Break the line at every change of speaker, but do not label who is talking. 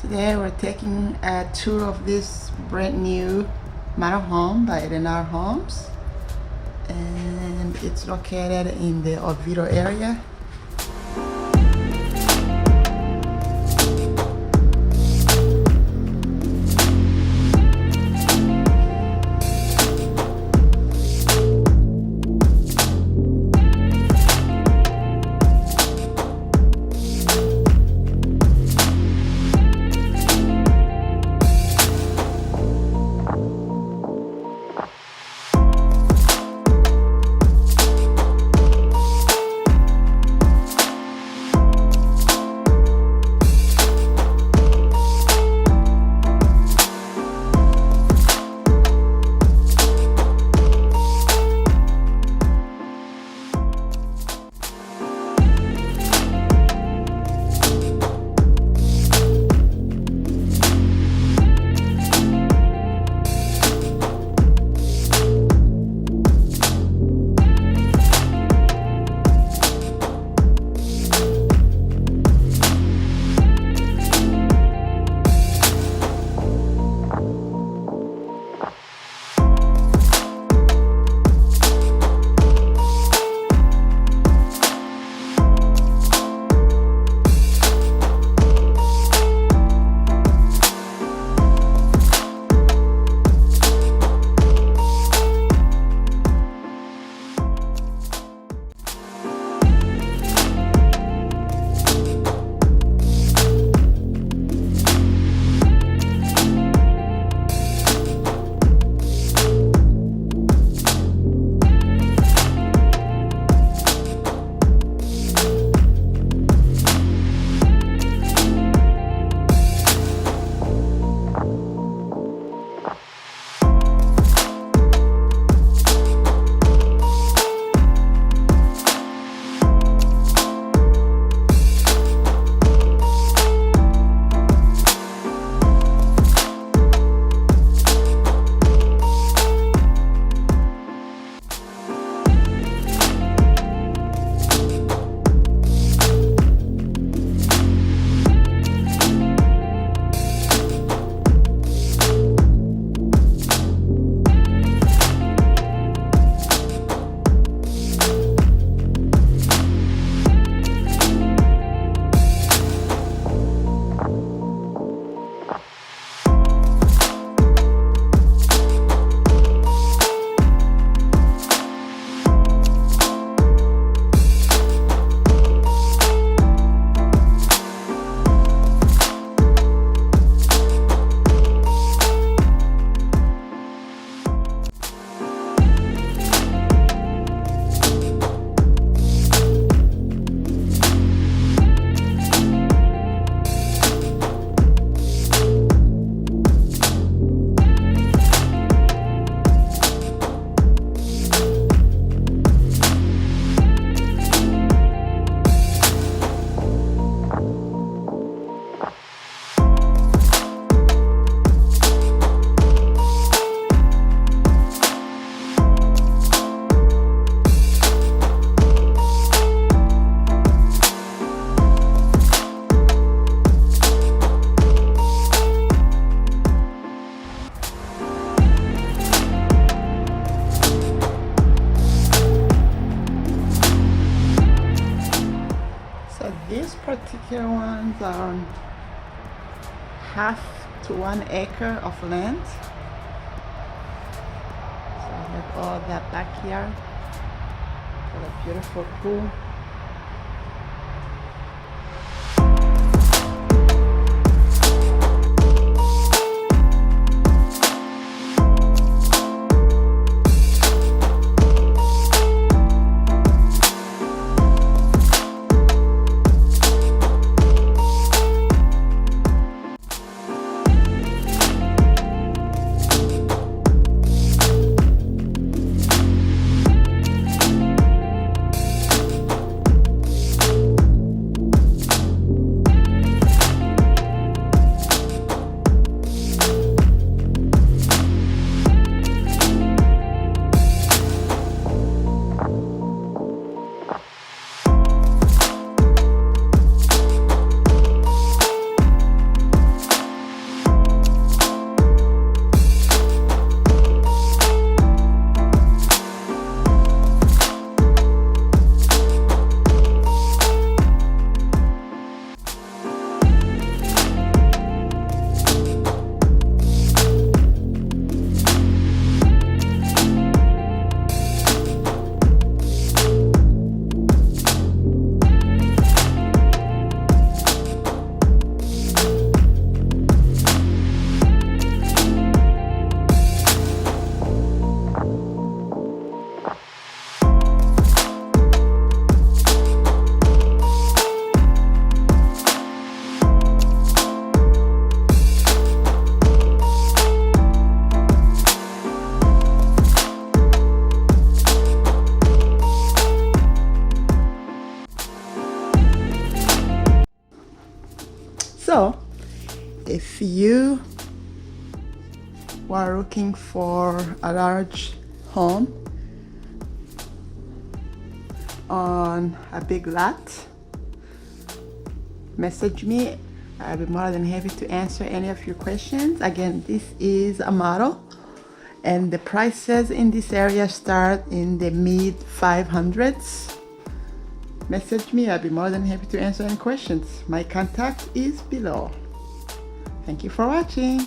Today we're taking a tour of this brand new model home by Lennar Homes, and it's located in the Oviedo area. These particular ones are on half to 1 acre of land. So I have all that backyard, got a beautiful pool. if you are looking for a large home on a big lot, message me. I'll be more than happy to answer any of your questions. Again, this is a model, and the prices in this area start in the mid 500s. Message me. I'll be more than happy to answer any questions. My contact is below. Thank you for watching.